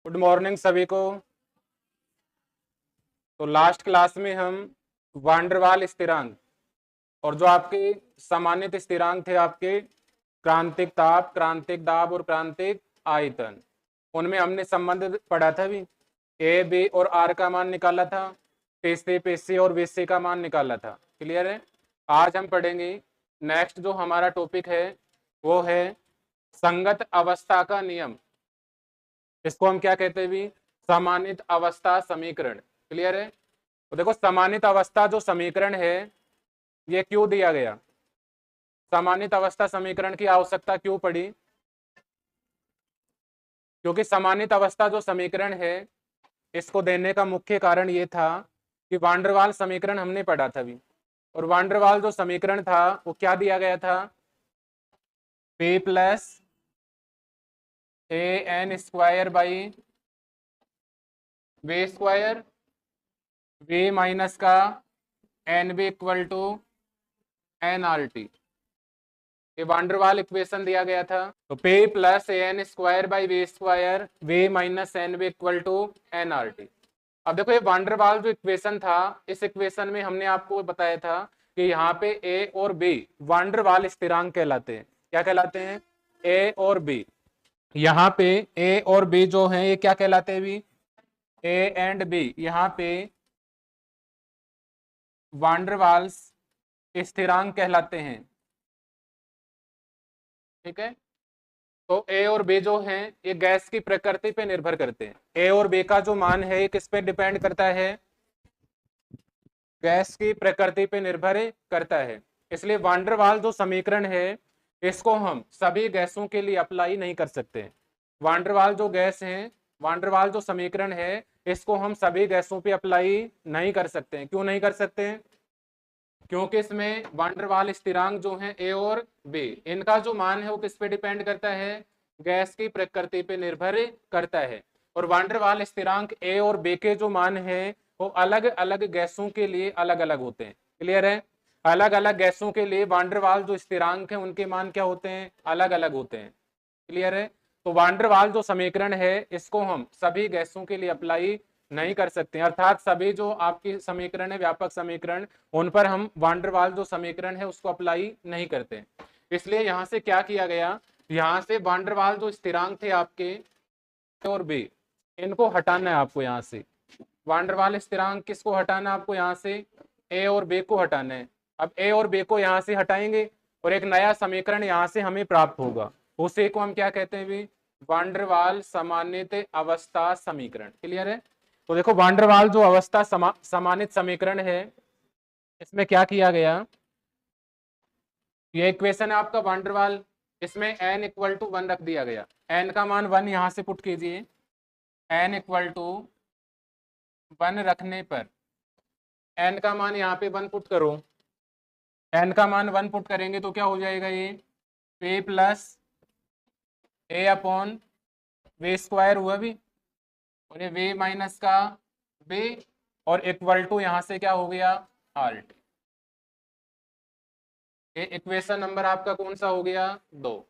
Good morning सभी को। तो लास्ट क्लास में हम वान डेर वाल स्थिरांक और जो आपके सामान्यत स्थिरांक थे आपके क्रांतिक ताप, क्रांतिक दाब और क्रांतिक आयतन, उनमें हमने संबंध पढ़ा था भी। ए बी और आर का मान निकाला था, टीसी पीसी और वीसी का मान निकाला था। क्लियर है। आज हम पढ़ेंगे नेक्स्ट जो हमारा टॉपिक है वो है संगत अवस्था का नियम। इसको हम क्या कहते हैं भी? समानित अवस्था समीकरण। क्लियर है। तो देखो समानित अवस्था जो समीकरण है ये क्यों दिया गया, समानित अवस्था समीकरण की आवश्यकता क्यों पड़ी? क्योंकि समानित अवस्था जो समीकरण है इसको देने का मुख्य कारण ये था कि वान डेर वाल समीकरण हमने पढ़ा था अभी, और वान डेर वाल जो समीकरण था वो क्या दिया गया था? P plus A N square by V square, V minus का N B equal to N R T, ये वान डेर वाल इक्वेशन दिया गया था। तो P plus A N square by V square, V minus N B equal to N R T. अब देखो ये वान डेर वाल जो इक्वेशन था, इस इक्वेशन में हमने आपको बताया था कि यहाँ पे ए और बी वान डेर वाल स्थिरांक कहलाते हैं। क्या कहलाते हैं? ए और बी। यहाँ पे ए और बी जो हैं ये क्या कहलाते हैं भी? ए एंड बी यहाँ पे वान डेर वाल्स स्थिरांक कहलाते हैं। ठीक है। तो ए और बी जो हैं ये गैस की प्रकृति पे निर्भर करते हैं। ए और बी का जो मान है ये किस पे डिपेंड करता है? गैस की प्रकृति पे निर्भर करता है। इसलिए वान डेर वाल जो समीकरण है इसको हम सभी गैसों के लिए अप्लाई नहीं कर सकते। वान डेर वाल जो गैस है, वान डेर वाल जो समीकरण है इसको हम सभी गैसों पे अप्लाई नहीं कर सकते हैं। क्यों नहीं कर सकते हैं? क्योंकि इसमें वान डेर वाल स्थिरांक जो है ए और बी, इनका जो मान है वो किस पे डिपेंड करता है? गैस की प्रकृति पे निर्भर करता है। और वान डेर वाल स्थिरांक ए और बी के जो मान है वो अलग अलग गैसों के लिए अलग अलग होते हैं। क्लियर है। अलग अलग गैसों के लिए वान डेर वाल जो स्थिरांक है उनके मान क्या होते हैं? अलग अलग होते हैं। क्लियर है। तो वान डेर वाल जो समीकरण है इसको हम सभी गैसों के लिए अप्लाई नहीं कर सकते, अर्थात सभी जो आपकी समीकरण है व्यापक समीकरण उन पर हम वान डेर वाल जो समीकरण है उसको अप्लाई नहीं करते। इसलिए यहां से क्या किया गया, यहां से वान डेर वाल जो स्थिरांक थे आपके और बी, इनको हटाना है आपको। यहां से वान डेर वाल स्थिरांक किसको हटाना है आपको? यहां से ए और बी को हटाना है। अब ए और बी को यहां से हटाएंगे और एक नया समीकरण यहां से हमें प्राप्त होगा, उसे को हम क्या कहते हैं भी? वान डेर वाल समानित अवस्था समीकरण। क्लियर है। तो देखो वान डेर वाल जो अवस्था समानित समीकरण है इसमें क्या किया गया, ये इक्वेशन है आपका वान डेर वाल, इसमें n इक्वल टू 1 रख दिया गया। n का मान 1 यहां से पुट कीजिए। n इक्वल टू 1 रखने पर n का मान यहाँ पे 1 पुट करो। n का मान 1 पुट करेंगे तो क्या हो जाएगा? ये p plus A upon V square हुआ भी, और ये v माइनस का b, और इक्वल टू यहां से क्या हो गया? R T. ये इक्वेशन नंबर आपका कौन सा हो गया? 2।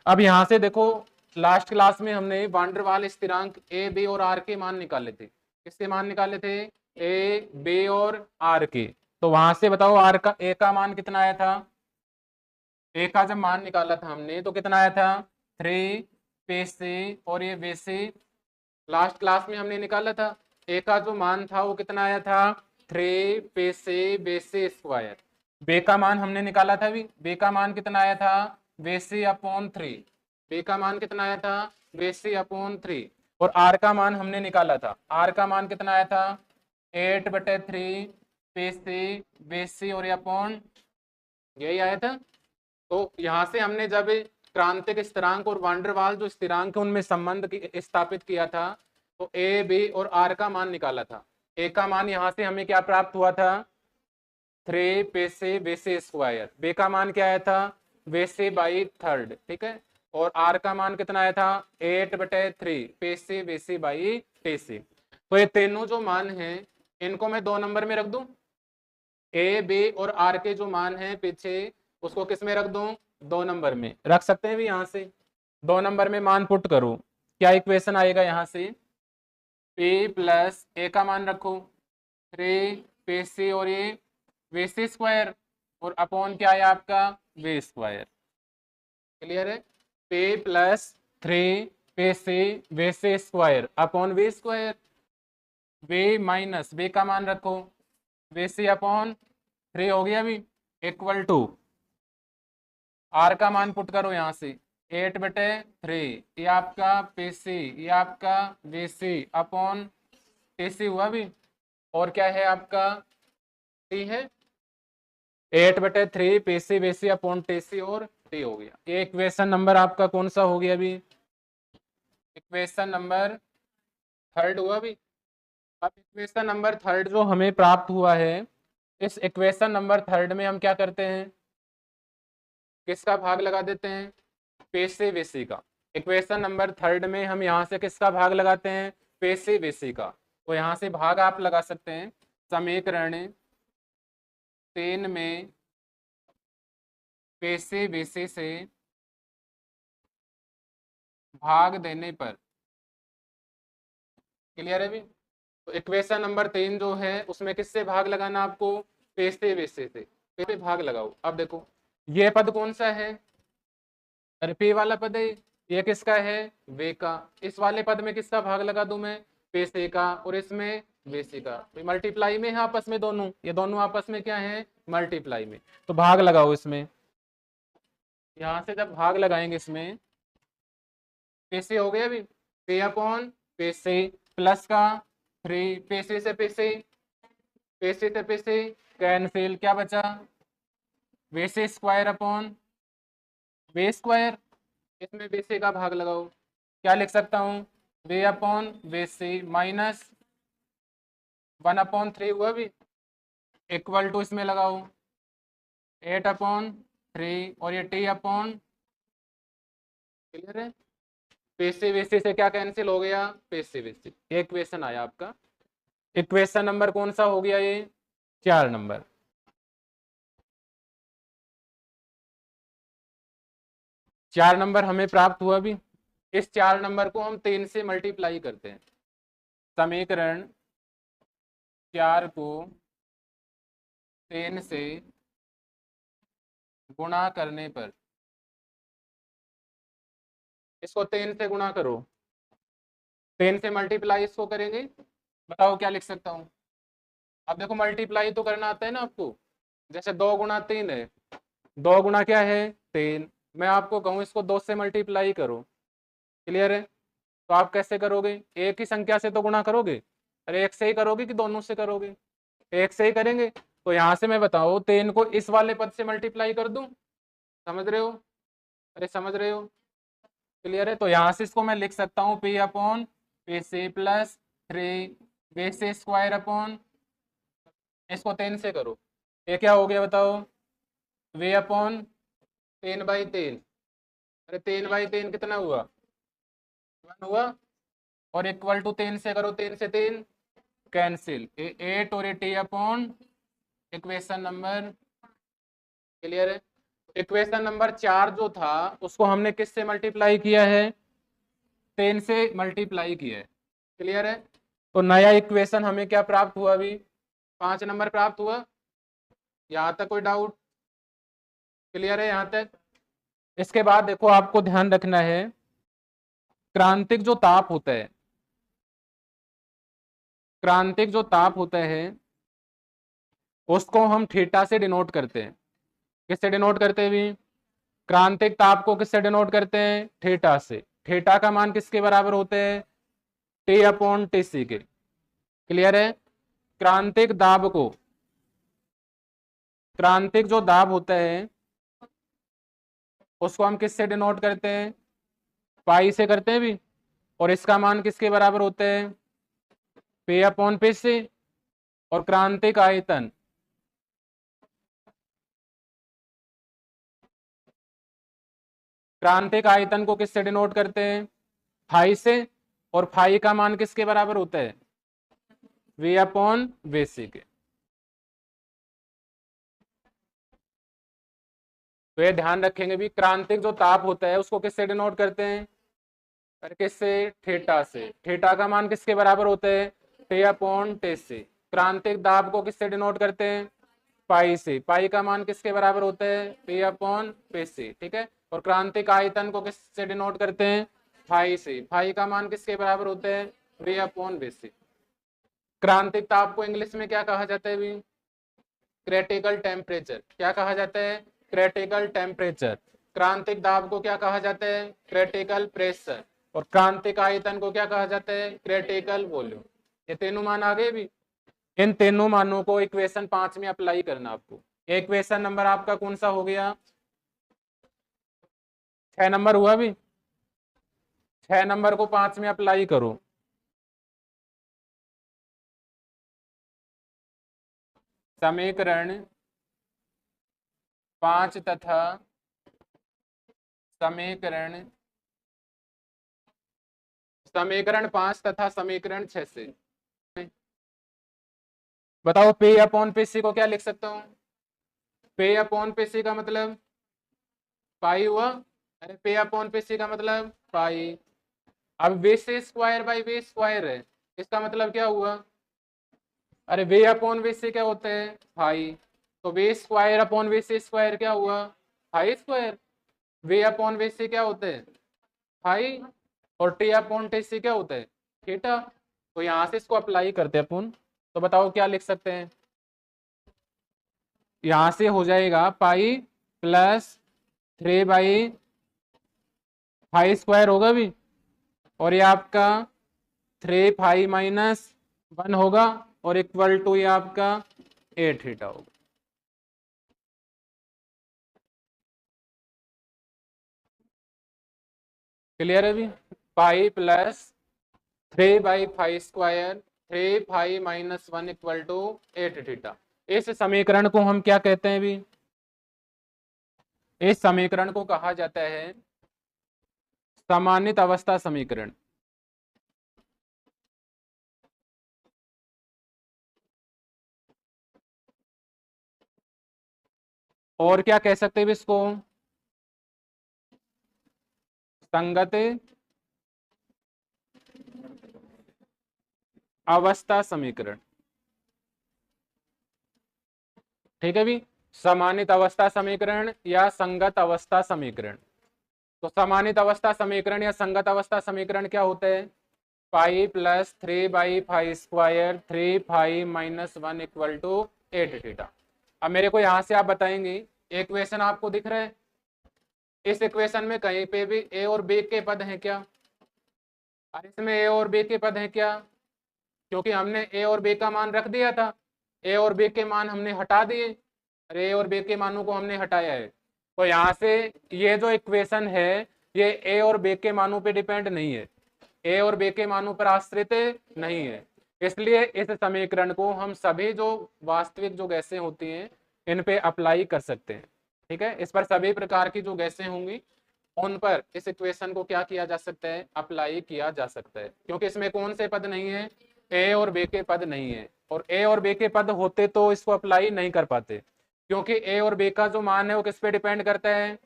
अब यहां से देखो लास्ट क्लास में हमने वान डेर वाल स्थिरांक ए बी और आर के मान निकाले थे। किसके मान निकाले थे? ए बी और आर के। तो वहां से बताओ आर का ए का मान कितना आया था? ए का जब मान निकाला था हमने तो कितना आया था? 3 पे से, और ये बी से लास्ट क्लास में हमने निकाला था। ए का जो मान था वो कितना आया था? 3 पे से बे से स्क्वायर। बे का मान हमने निकाला था भी, बे का मान कितना आया था? बे से अपॉन 3। बे का मान कितना आया था? बे से अपॉन 3। और आर का मान हमने निकाला था, आर का मान कितना आया था? 8/3 पे से बे से और अपॉन, यही आया था। तो यहां से हमने जब क्रांतिक स्थिरांक और वान डेर वाल जो स्थिरांक है उनमें संबंध स्थापित किया था तो ए बी और आर का मान निकाला था। ए का मान यहां से हमें क्या प्राप्त हुआ था? 3 पे से बे से स्क्वायर। बे का मान क्या आया था? बे से बाई थर्ड। ठीक है। और आर का मान कितना आया था? 8/3 पे से बे से बाई टे से। तो ये तीनों जो मान हैं इनको मैं 2 नंबर में रख दूं। ए बी और आर के जो मान है पीछे उसको किस में रख दूं? 2 नंबर में रख सकते हैं भी। यहां से 2 नंबर में मान पुट करो, क्या इक्वेशन आएगा यहां से? P प्लस ए का मान रखो 3 पे सी और ये वे सी स्क्वायर और अपॉन क्या है आपका वे स्क्वायर। क्लियर है? पे प्लस 3 पे सी वे सी स्क्वायर अपॉन वे स्क्वायर, वे माइनस वे का मान रखो वे सी अपॉन 3 हो गया अभी इक्वल टू आर का मान पुट करो यहाँ से 8/3, ये आपका पेसी, ये आपका वेसी अपॉन टीसी हुआ भी, और क्या है आपका टी है 8/3 पेसी वेसी अपॉन टीसी और टी हो गया। ये इक्वेशन नंबर आपका कौन सा हो गया अभी? इक्वेशन नंबर थर्ड हुआ भी। अब इक्वेशन नंबर थर्ड जो हमें प्राप्त हुआ है, इस इक्वेशन नंबर थर्ड में हम क्या करते हैं, किसका भाग लगा देते हैं? पेशी वेसी का। इक्वेशन नंबर थर्ड में हम यहाँ से किसका भाग लगाते हैं? पेशी वेसी का। तो यहाँ से भाग आप लगा सकते हैं समीकरण 3 में पेशी वेसी से भाग देने पर। क्लियर है भी? तो इक्वेशन नंबर 3 जो है उसमें किससे भाग लगाना आपको? पेशी वेसी से। पे भाग लगाओ। अब देखो ये पद कौन सा है? अरे पे वाला पद है, ये किसका है? वे का। इस वाले पद में किसका भाग लगा दूं मैं? पे से का, और इसमें वेसी का। तो मल्टीप्लाई में है आपस में दोनों, ये दोनों आपस में क्या है? मल्टीप्लाई में। तो भाग लगाओ इसमें, यहां से जब भाग लगाएंगे इसमें पे से हो गया अभी पे अपॉन पे से प्लस का 3 पे से पे से कैंसिल, क्या बचा? वे से स्क्वायर अपॉन वे स्क्वायर, इसमें वे से का भाग लगाओ, क्या लिख सकता हूँ? वे अपॉन वे से माइनस 1/3 हुआ भी इक्वल टू इसमें लगाओ 8/3 और ये टी अपॉन। क्लियर है? पेशी वेसी से क्या कैंसिल हो गया? पेशी वेसी। ये इक्वेशन आया आपका। इक्वेशन नंबर कौन सा हो गया? ये 4 नंबर। चार नंबर हमें प्राप्त हुआ भी। इस 4 नंबर को हम 3 से मल्टीप्लाई करते हैं। समीकरण 4 को 3 से गुणा करने पर, इसको 3 से गुणा करो, 3 से मल्टीप्लाई इसको करेंगे, बताओ क्या लिख सकता हूँ? अब देखो मल्टीप्लाई तो करना आता है ना आपको, जैसे 2 × 3 है, 2 गुना क्या है? 3। मैं आपको कहूँ इसको 2 से मल्टीप्लाई करो। क्लियर है? तो आप कैसे करोगे? एक ही संख्या से तो गुणा करोगे, अरे एक से ही करोगे कि दोनों से करोगे? एक से ही करेंगे। तो यहाँ से मैं बताओ 3 को इस वाले पद से मल्टीप्लाई कर दूं, समझ रहे हो? अरे समझ रहे हो? क्लियर है? तो यहाँ से इसको मैं लिख सकता हूँ P upon P C plus 3 बे से स्क्वायर अपॉन, इसको 3 से करो, ये क्या हो गया बताओ? वे अपॉन 3/3। अरे 3/3 कितना हुआ? 1 हुआ, और इक्वल टू 3 से करो, 3 से 3 कैंसिल, 8 और 8 अपॉन इक्वेशन नंबर। क्लियर है? इक्वेशन नंबर 4 जो था उसको हमने किससे मल्टीप्लाई किया है? 3 से मल्टीप्लाई किया है। क्लियर है? तो नया इक्वेशन हमें क्या प्राप्त हुआ? अभी 5 नंबर प्राप्त हुआ। यहाँ तक कोई डाउट? क्लियर है यहाँ तक? इसके बाद देखो आपको ध्यान रखना है, क्रांतिक जो ताप होता है, क्रांतिक जो ताप होता है उसको हम थीटा से डिनोट करते हैं। किससे डिनोट करते हैं भी? क्रांतिक ताप को किससे डिनोट करते हैं? थीटा से। थीटा का मान किसके बराबर होते हैं? टी अपॉन टी सी के। क्लियर है? क्रांतिक दाब को, क्रांतिक जो दाब होता है उसको हम किससे डिनोट करते हैं? पाई से करते हैं भी, और इसका मान किसके बराबर होते हैं? पे अपॉन पे से। और क्रांतिक आयतन, क्रांतिक आयतन को किससे डिनोट करते हैं? फाई से। और फाई का मान किसके बराबर होता है? वी अपॉन वे सी के। तो ये ध्यान रखेंगे भी, क्रांतिक जो ताप होता है उसको किससे डिनोट करते हैं? और किससे, थीटा से। थीटा का मान किसके बराबर होता है, टे अपॉन टे से। क्रांतिक दाब को किससे डिनोट करते हैं, पाई से। पाई का मान किसके बराबर होता है, पी अपॉन पे से, ठीक है। और क्रांतिक आयतन को किससे डिनोट करते हैं, फाई से। फाई का मान किसके बराबर होता है, वी अपॉन वी से। क्रांतिक ताप को इंग्लिश में क्या कहा जाता है भी, क्रिटिकल टेम्परेचर। क्या कहा जाता है, क्रिटिकल टेम्परेचर। क्रांतिक दाब को क्या कहा जाता है, क्रिटिकल प्रेशर। और क्रांतिक आयतन को क्या कहा जाता है, क्रिटिकल वॉल्यूम। ये तीनों मान आ गए भी। इन तीनों मानों को इक्वेशन 5 में अप्लाई करना आपको। इक्वेशन नंबर आपका कौन सा हो गया, 6 नंबर हुआ भी। 6 नंबर को 5 में अप्लाई करो। समीकरण 5 तथा समीकरण समीकरण 5 तथा समीकरण 6 से बताओ, पे अपॉन पे सी को क्या लिख सकता हूं, पे अपॉन पे सी का मतलब पाई हुआ। अरे पे अपॉन पे सी का मतलब पाई। अब वे से स्क्वायर बाई वे स्क्वायर है, इसका मतलब क्या हुआ, अरे वे अपॉन वे से क्या होता है, पाई। तो वे स्क्वायर अपॉन वे से स्क्वायर क्या हुआ, पाई स्क्वायर। वे अपॉन वे से क्या होता है, पाई। और टी अपॉन टी से क्या होता है, थीटा। तो यहां से इसको अप्लाई करते हैं अपन। तो बताओ क्या लिख सकते हैं, यहां से हो जाएगा पाई प्लस 3 बाई फाइव स्क्वायर होगा भी। और ये आपका 3 पाई-1 होगा। और इक्वल टू ये आपका 8 थीटा होगा। क्लियर है भी। पाई प्लस 3 बाई 5 स्क्वायर 3 पाई-1 इक्वल टू 8 थीटा। इस समीकरण को हम क्या कहते हैं भी, इस समीकरण को कहा जाता है सामान्यित अवस्था समीकरण। और क्या कह सकते हैं इसको, संगत अवस्था समीकरण। ठीक है भी। सामान्यित अवस्था समीकरण या संगत अवस्था समीकरण। तो सामान्यित अवस्था समीकरण या संगत अवस्था समीकरण क्या होता है, पाई प्लस 3 बाई 5 स्क्वायर 3 पाई-1 इक्वल टू 8 थीटा। अब मेरे को यहां से आप बताएंगे, इक्वेशन आपको दिख रहा है, इस इक्वेशन में कहीं पे भी ए और बी के पद हैं क्या, और इसमें ए और बी के पद हैं क्या, क्योंकि हमने ए और बी का मान रख दिया था। ए और बी के मान हमने हटा दिए, ए और बी के मानों को हमने हटाया है। तो यहाँ से ये जो इक्वेशन है ये ए और बी के मानों पे डिपेंड नहीं है, ए और बी के मानों पर आश्रित नहीं है। इसलिए इस समीकरण को हम सभी जो वास्तविक जो गैसें होती हैं इन पे अप्लाई कर सकते हैं। ठीक है, इस पर सभी प्रकार की जो गैसें होंगी उन पर इस इक्वेशन को क्या किया जा सकता है, अप्लाई किया जा सकता है। क्योंकि इसमें कौन से पद नहीं है, ए और बी के पद नहीं है। और ए और बी के पद होते तो इसको अप्लाई नहीं कर पाते, क्योंकि ए और बी का जो मान है वो किस पे डिपेंड करता है,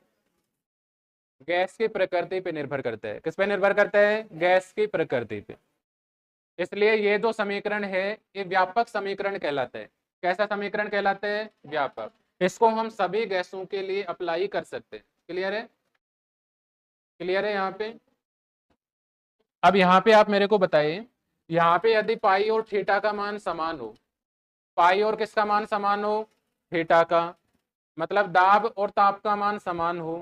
गैस की प्रकृति पे निर्भर करता है। किस पे निर्भर करता है, गैस की प्रकृति पे। इसलिए ये जो समीकरण है ये व्यापक समीकरण कहलाता है। कैसा समीकरण कहलाता है, व्यापक। इसको हम सभी गैसों के लिए अप्लाई कर सकते हैं। क्लियर है, क्लियर है यहाँ पे। अब यहाँ पे आप मेरे को बताइए, यहाँ पे यदि पाई और थीटा का मान समान हो, पाई और किसका मान समान हो, थीटा का, मतलब दाब और ताप का मान समान हो,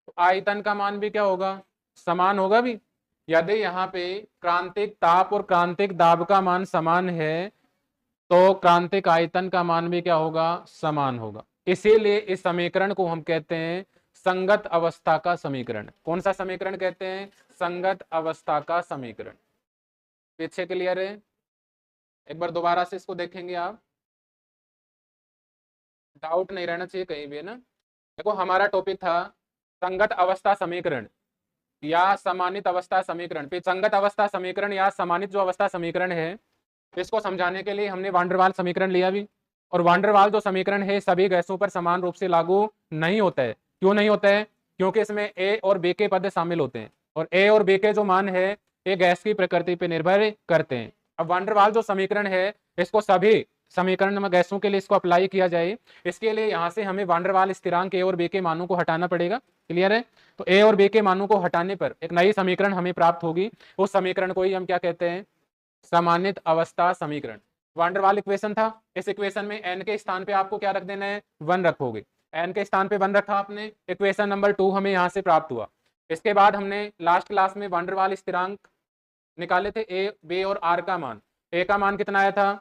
तो आयतन का मान भी क्या होगा, समान होगा भी। यदि यहाँ पे क्रांतिक ताप और क्रांतिक दाब का मान समान है तो क्रांतिक आयतन का मान भी क्या होगा, समान होगा। इसीलिए इस समीकरण को हम कहते हैं संगत अवस्था का समीकरण। कौन सा समीकरण कहते हैं, संगत अवस्था का समीकरण। पीछे क्लियर है, एक बार दोबारा से इसको देखेंगे आप, डाउट नहीं रहना चाहिए कहीं भी, है ना। देखो हमारा टॉपिक था संगत अवस्था समीकरण या सामान्यित अवस्था समीकरण। फिर संगत अवस्था समीकरण या सामान्यित जो अवस्था समीकरण है इसको समझाने के लिए हमने वान डेर वाल समीकरण लिया भी। और वान डेर वाल जो समीकरण है सभी गैसों पर समान रूप से लागू नहीं होता है। क्यों नहीं होता है, क्योंकि इसमें ए और बी के पद शामिल होते हैं। और ए और बी के जो मान है ये गैस की प्रकृति पे निर्भर करते हैं। अब वान डेर वाल जो समीकरण है इसको सभी समीकरण में गैसों के लिए इसको अप्लाई किया जाए, इसके लिए यहाँ से हमें वान डेर वाल स्थिरांक ए और बी के मानों को हटाना पड़ेगा। क्लियर है? तो ए और बी के मानों को हटाने पर एक नई समीकरण हमें प्राप्त होगी। उस समीकरण को ही हम क्या कहते हैं? सामान्यित अवस्था समीकरण। वान डेर वाल इक्वेशन था, इस इक्वेशन में एन के स्थान पे आपको क्या रख देना है? 1 रखोगे। एन के स्थान पे 1 रखा आपने, इक्वेशन नंबर 2 हमें यहाँ से प्राप्त हुआ। इसके बाद हमने लास्ट क्लास में वान डेर वाल स्थिरांक निकाले थे, ए बी और आर का मान। ए का मान कितना आया था?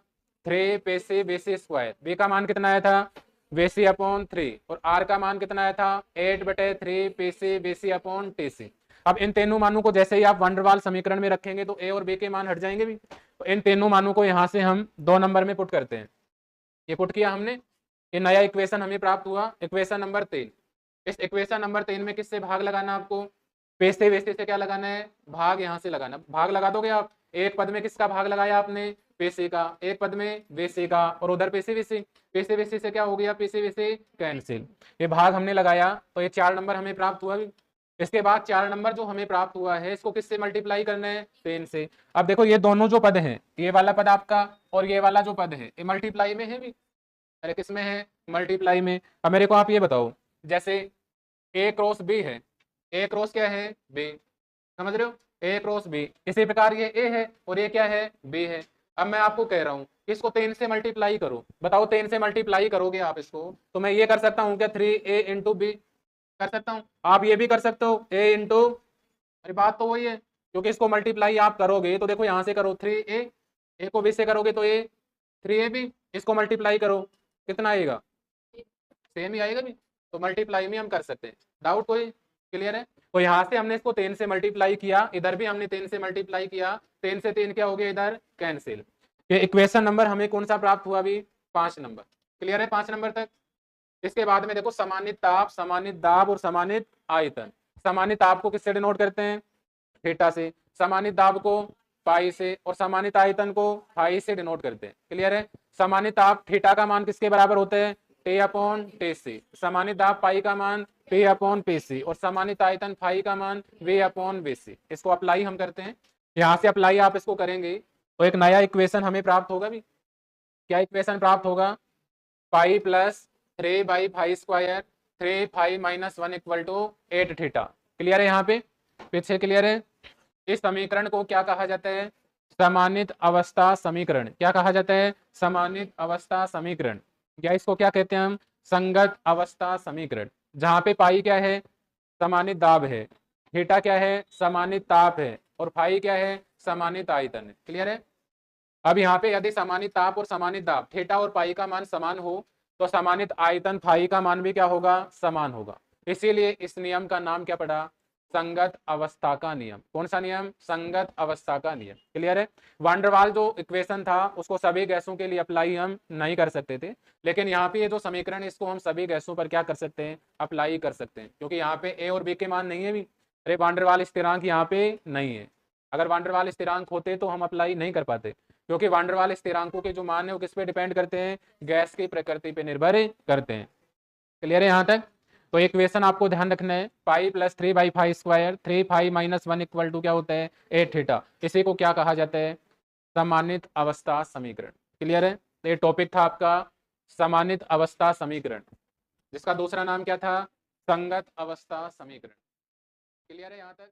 3 पेसी बेसी स्क्वायर। बी का मान कितना आया था? बेसी अपॉन 3। और आर का मान कितना आया था? 8/3 पेसी बेसी अपॉन टीसी। अब इन तीनों मानों को जैसे ही आप वान डेर वाल समीकरण में रखेंगे तो ए और बी के मान हट जाएंगे भी। तो इन तीनों मानों को यहाँ से हम 2 नंबर में पुट करते हैं। ये पुट किया हमने, ये नया इक्वेशन हमें प्राप्त हुआ, इक्वेशन नंबर 3। इस इक्वेशन नंबर 3 में किससे भाग लगाना आपको? पेसे वेसे से क्या लगाना है? भाग यहाँ से लगाना। भाग लगा दोगे आप। एक पद में किसका भाग लगाया आपने? पेसे का। एक पद में वेसे का, और उधर पेसे वेसे से क्या हो गया? पेसे वेसे कैंसिल। ये भाग हमने लगाया तो ये 4 नंबर हमें प्राप्त हुआ। इसके बाद 4 नंबर जो हमें प्राप्त हुआ है इसको किससे मल्टीप्लाई करना है? 3 से। अब देखो ये दोनों जो पद हैं, ये वाला पद आपका और ये वाला जो पद है, ये मल्टीप्लाई में है भी। अरे किस में है? मल्टीप्लाई में। अब मेरे को आप ये बताओ, जैसे ए क्रॉस बी है, ए क्रॉस क्या है? बी। समझ रहे हो? ए क्रॉस बी। इसी प्रकार ये ए है और ये क्या है? बी है। अब मैं आपको कह रहा हूँ इसको 3 से मल्टीप्लाई करो। बताओ 3 से मल्टीप्लाई करोगे आप इसको तो मैं ये कर सकता हूँ क्या? 3a इंटू बी कर सकता हूँ। आप ये भी कर सकते हो, a इंटू, अरे बात तो वही है, क्योंकि इसको मल्टीप्लाई आप करोगे तो देखो यहाँ से करो 3a, a को b से करोगे तो a 3ab, इसको मल्टीप्लाई करो कितना आएगा? सेम ही आएगा भी। तो मल्टीप्लाई में हम कर सकते हैं। डाउट कोई? क्लियर है? तो यहाँ से हमने इसको 3 से मल्टीप्लाई किया, इधर भी हमने 3 से मल्टीप्लाई किया, 3 से 3 क्या हो गया? इधर कैंसिल। ये इक्वेशन नंबर हमें कौन सा प्राप्त हुआ अभी? 5 नंबर। क्लियर है? 5 नंबर तक। इसके बाद में देखो समानित ताप, समानित दाब और समानित आयतन। समानित ताप को किससे डिनोट करते हैं? थीटा से। समानित दाब को पाई से, और समानित आयतन को फाई से डिनोट करते हैं। क्लियर है? समानित ताप थीटा का मान किसके बराबर होते हैं? T upon T C. समानित दाब पाई का मान पी अपॉन पी सी, और समानित आयतन फाई का मान वी अपॉन वी सी। इसको अप्लाई हम करते हैं। यहाँ से अप्लाई आप इसको करेंगे तो एक नया इक्वेशन हमें प्राप्त होगा भी। क्या इक्वेशन प्राप्त होगा? Pi plus 3/5 square 3 minus 1 equal to 8 theta. Clear है? यहाँ पे पीछे क्लियर है? इस समीकरण को क्या कहा जाता है? समानित अवस्था समीकरण। क्या कहा जाता है? समानित अवस्था समीकरण। या इसको क्या कहते हैं हम? संगत अवस्था समीकरण। जहां पे पाई क्या है? समानित दाब है, थीटा क्या है? समानित ताप है, और फाई क्या है? समानित आयतन है। क्लियर है? अब यहाँ पे यदि समानित ताप और समानित दाब थीटा और पाई का मान समान हो तो समानित आयतन फाई का मान भी क्या होगा? समान होगा। इसीलिए इस नियम का नाम क्या पड़ा? संगत अवस्था का नियम। कौन सा नियम? संगत अवस्था का नियम। क्लियर है? वान डेर वाल जो इक्वेशन था उसको सभी गैसों के लिए अप्लाई हम नहीं कर सकते थे, लेकिन यहाँ पे ये जो समीकरण है इसको हम सभी गैसों पर क्या कर सकते हैं? अप्लाई कर सकते हैं, क्योंकि यहाँ पे ए और बी के मान नहीं है भी। अरे वान डेर वाल स्थिरांक यहाँ पे नहीं है। अगर वान डेर वाल स्थिरांक होते तो हम अप्लाई नहीं कर पाते, क्योंकि वान डेर वाल स्थिरांकों के जो मान है वो किस पे डिपेंड करते हैं? गैस की प्रकृति पे निर्भर करते हैं। क्लियर है यहाँ तक? तो इक्वेशन आपको ध्यान रखना है, pi plus 3/5 square 3 minus 1 equal to क्या होता है? 8 थीटा। इसी को क्या कहा जाता है? समानित अवस्था समीकरण। क्लियर है? तो ये टॉपिक था आपका समानित अवस्था समीकरण, जिसका दूसरा नाम क्या था? संगत अवस्था समीकरण। क्लियर है यहाँ तक?